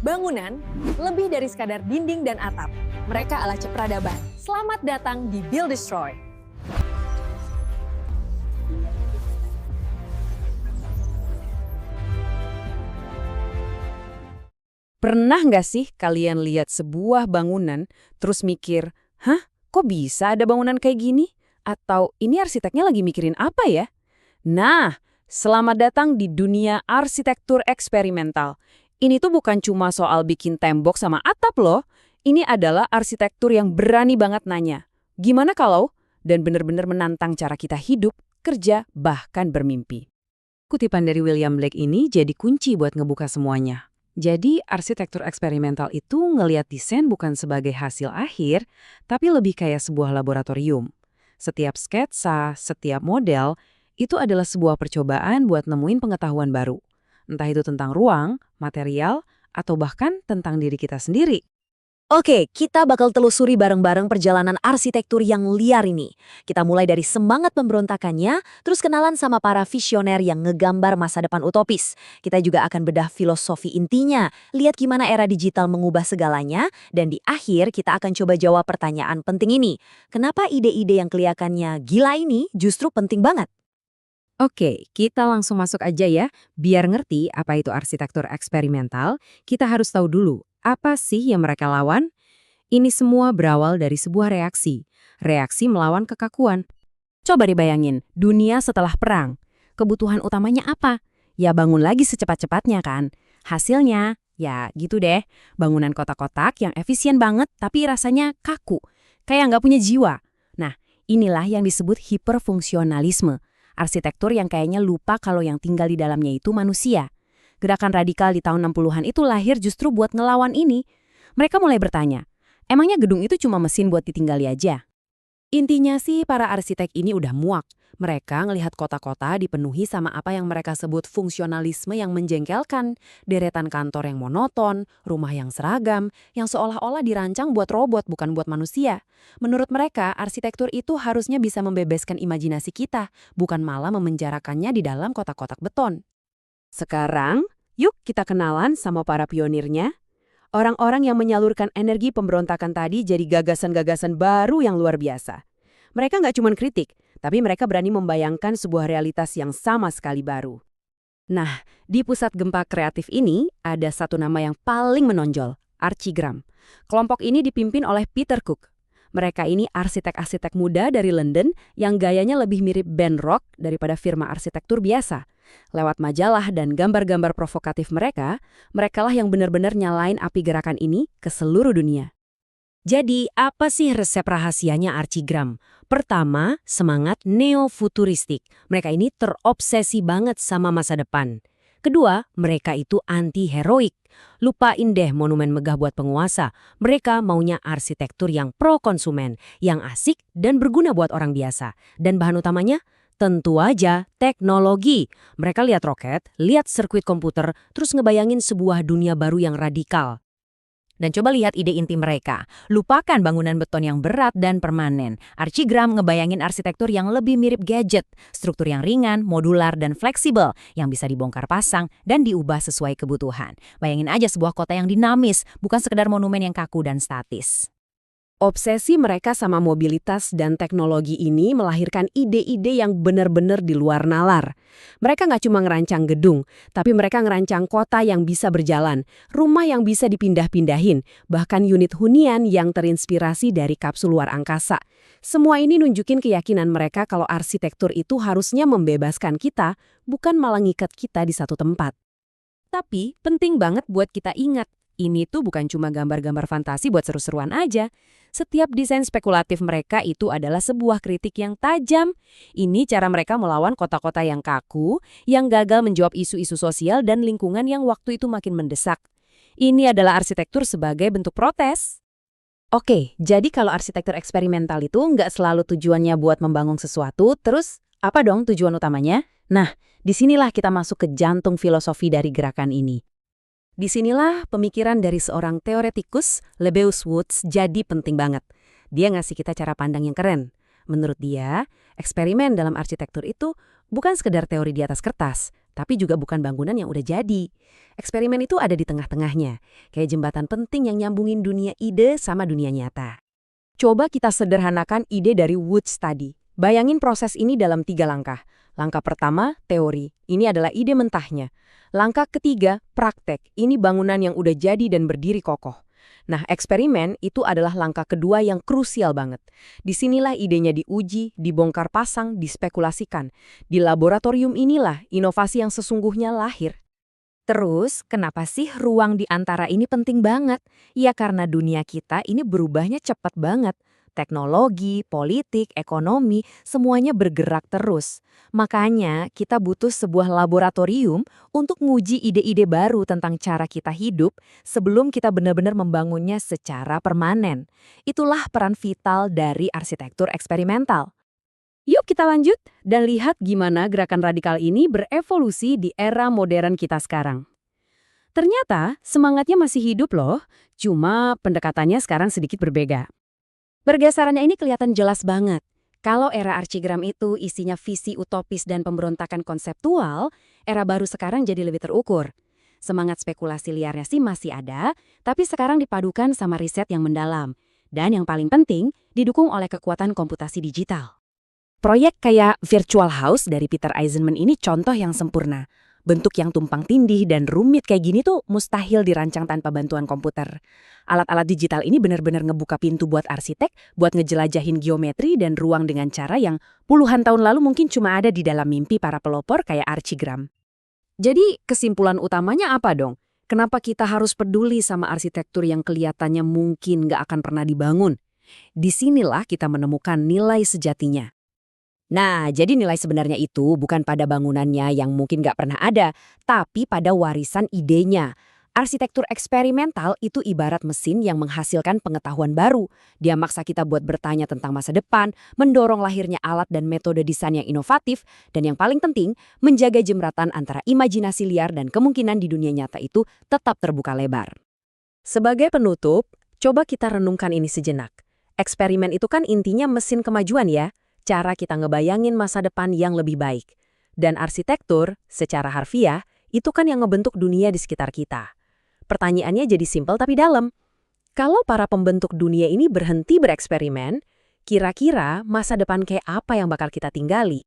Bangunan lebih dari sekadar dinding dan atap. Mereka adalah peradaban. Selamat datang di Build Destroy. Pernah nggak sih kalian lihat sebuah bangunan, terus mikir, hah, kok bisa ada bangunan kayak gini? Atau ini arsiteknya lagi mikirin apa ya? Nah, selamat datang di dunia arsitektur eksperimental. Ini tuh bukan cuma soal bikin tembok sama atap loh. Ini adalah arsitektur yang berani banget nanya, gimana kalau? Dan benar-benar menantang cara kita hidup, kerja, bahkan bermimpi. Kutipan dari William Blake ini jadi kunci buat ngebuka semuanya. Jadi, arsitektur eksperimental itu ngelihat desain bukan sebagai hasil akhir, tapi lebih kayak sebuah laboratorium. Setiap sketsa, setiap model, itu adalah sebuah percobaan buat nemuin pengetahuan baru. Entah itu tentang ruang, material, atau bahkan tentang diri kita sendiri. Oke, kita bakal telusuri bareng-bareng perjalanan arsitektur yang liar ini. Kita mulai dari semangat pemberontakannya, terus kenalan sama para visioner yang ngegambar masa depan utopis. Kita juga akan bedah filosofi intinya, lihat gimana era digital mengubah segalanya, dan di akhir kita akan coba jawab pertanyaan penting ini. Kenapa ide-ide yang kelihatannya gila ini justru penting banget? Oke, kita langsung masuk aja ya. Biar ngerti apa itu arsitektur eksperimental, kita harus tahu dulu, apa sih yang mereka lawan? Ini semua berawal dari sebuah reaksi. Reaksi melawan kekakuan. Coba dibayangin, dunia setelah perang. Kebutuhan utamanya apa? Ya bangun lagi secepat-cepatnya kan? Hasilnya, ya gitu deh. Bangunan kotak-kotak yang efisien banget tapi rasanya kaku. Kayak nggak punya jiwa. Nah, inilah yang disebut hiperfungsionalisme. Arsitektur yang kayaknya lupa kalau yang tinggal di dalamnya itu manusia. Gerakan radikal di tahun 60-an itu lahir justru buat ngelawan ini. Mereka mulai bertanya, emangnya gedung itu cuma mesin buat ditinggali aja? Intinya sih para arsitek ini udah muak. Mereka ngelihat kota-kota dipenuhi sama apa yang mereka sebut fungsionalisme yang menjengkelkan. Deretan kantor yang monoton, rumah yang seragam, yang seolah-olah dirancang buat robot bukan buat manusia. Menurut mereka, arsitektur itu harusnya bisa membebaskan imajinasi kita, bukan malah memenjarakannya di dalam kotak-kotak beton. Sekarang, yuk kita kenalan sama para pionirnya. Orang-orang yang menyalurkan energi pemberontakan tadi jadi gagasan-gagasan baru yang luar biasa. Mereka nggak cuma kritik, tapi mereka berani membayangkan sebuah realitas yang sama sekali baru. Nah, di pusat gempa kreatif ini ada satu nama yang paling menonjol, Archie Graham. Kelompok ini dipimpin oleh Peter Cook. Mereka ini arsitek-arsitek muda dari London yang gayanya lebih mirip band rock daripada firma arsitektur biasa. Lewat majalah dan gambar-gambar provokatif mereka, merekalah yang benar-benar nyalain api gerakan ini ke seluruh dunia. Jadi, apa sih resep rahasianya Archie Graham? Pertama, semangat neo-futuristik. Mereka ini terobsesi banget sama masa depan. Kedua, mereka itu anti-heroik. Lupain deh monumen megah buat penguasa. Mereka maunya arsitektur yang pro-konsumen, yang asik dan berguna buat orang biasa. Dan bahan utamanya? Tentu aja teknologi. Mereka lihat roket, lihat sirkuit komputer, terus ngebayangin sebuah dunia baru yang radikal. Dan coba lihat ide inti mereka. Lupakan bangunan beton yang berat dan permanen. Archie Graham ngebayangin arsitektur yang lebih mirip gadget. Struktur yang ringan, modular, dan fleksibel. Yang bisa dibongkar pasang dan diubah sesuai kebutuhan. Bayangin aja sebuah kota yang dinamis, bukan sekedar monumen yang kaku dan statis. Obsesi mereka sama mobilitas dan teknologi ini melahirkan ide-ide yang benar-benar di luar nalar. Mereka nggak cuma ngerancang gedung, tapi mereka ngerancang kota yang bisa berjalan, rumah yang bisa dipindah-pindahin, bahkan unit hunian yang terinspirasi dari kapsul luar angkasa. Semua ini nunjukin keyakinan mereka kalau arsitektur itu harusnya membebaskan kita, bukan malah ngikat kita di satu tempat. Tapi penting banget buat kita ingat, ini tuh bukan cuma gambar-gambar fantasi buat seru-seruan aja. Setiap desain spekulatif mereka itu adalah sebuah kritik yang tajam. Ini cara mereka melawan kota-kota yang kaku, yang gagal menjawab isu-isu sosial dan lingkungan yang waktu itu makin mendesak. Ini adalah arsitektur sebagai bentuk protes. Oke, jadi kalau arsitektur eksperimental itu nggak selalu tujuannya buat membangun sesuatu, terus apa dong tujuan utamanya? Nah, disinilah kita masuk ke jantung filosofi dari gerakan ini. Disinilah pemikiran dari seorang teoretikus, Lebbeus Woods, jadi penting banget. Dia ngasih kita cara pandang yang keren. Menurut dia, eksperimen dalam arsitektur itu bukan sekedar teori di atas kertas, tapi juga bukan bangunan yang udah jadi. Eksperimen itu ada di tengah-tengahnya, kayak jembatan penting yang nyambungin dunia ide sama dunia nyata. Coba kita sederhanakan ide dari Wood Study. Bayangin proses ini dalam 3 langkah. Langkah pertama, teori. Ini adalah ide mentahnya. Langkah ketiga, praktek. Ini bangunan yang udah jadi dan berdiri kokoh. Nah, eksperimen itu adalah langkah kedua yang krusial banget. Disinilah idenya diuji, dibongkar pasang, dispekulasikan. Di laboratorium inilah inovasi yang sesungguhnya lahir. Terus, kenapa sih ruang di antara ini penting banget? Ya karena dunia kita ini berubahnya cepat banget. Teknologi, politik, ekonomi, semuanya bergerak terus. Makanya kita butuh sebuah laboratorium untuk nguji ide-ide baru tentang cara kita hidup sebelum kita benar-benar membangunnya secara permanen. Itulah peran vital dari arsitektur eksperimental. Yuk kita lanjut dan lihat gimana gerakan radikal ini berevolusi di era modern kita sekarang. Ternyata semangatnya masih hidup loh, cuma pendekatannya sekarang sedikit berbeda. Pergeserannya ini kelihatan jelas banget. Kalau era Archigram itu isinya visi utopis dan pemberontakan konseptual, era baru sekarang jadi lebih terukur. Semangat spekulasi liarnya sih masih ada, tapi sekarang dipadukan sama riset yang mendalam. Dan yang paling penting, didukung oleh kekuatan komputasi digital. Proyek kayak Virtual House dari Peter Eisenman ini contoh yang sempurna. Bentuk yang tumpang tindih dan rumit kayak gini tuh mustahil dirancang tanpa bantuan komputer. Alat-alat digital ini benar-benar ngebuka pintu buat arsitek, buat ngejelajahin geometri dan ruang dengan cara yang puluhan tahun lalu mungkin cuma ada di dalam mimpi para pelopor kayak Archigram. Jadi kesimpulan utamanya apa dong? Kenapa kita harus peduli sama arsitektur yang kelihatannya mungkin nggak akan pernah dibangun? Disinilah kita menemukan nilai sejatinya. Nah, jadi nilai sebenarnya itu bukan pada bangunannya yang mungkin nggak pernah ada, tapi pada warisan idenya. Arsitektur eksperimental itu ibarat mesin yang menghasilkan pengetahuan baru. Dia maksa kita buat bertanya tentang masa depan, mendorong lahirnya alat dan metode desain yang inovatif, dan yang paling penting, menjaga jembatan antara imajinasi liar dan kemungkinan di dunia nyata itu tetap terbuka lebar. Sebagai penutup, coba kita renungkan ini sejenak. Eksperimen itu kan intinya mesin kemajuan ya. Cara kita ngebayangin masa depan yang lebih baik. Dan arsitektur, secara harfiah, itu kan yang ngebentuk dunia di sekitar kita. Pertanyaannya jadi simpel tapi dalam. Kalau para pembentuk dunia ini berhenti bereksperimen, kira-kira masa depan kayak apa yang bakal kita tinggali?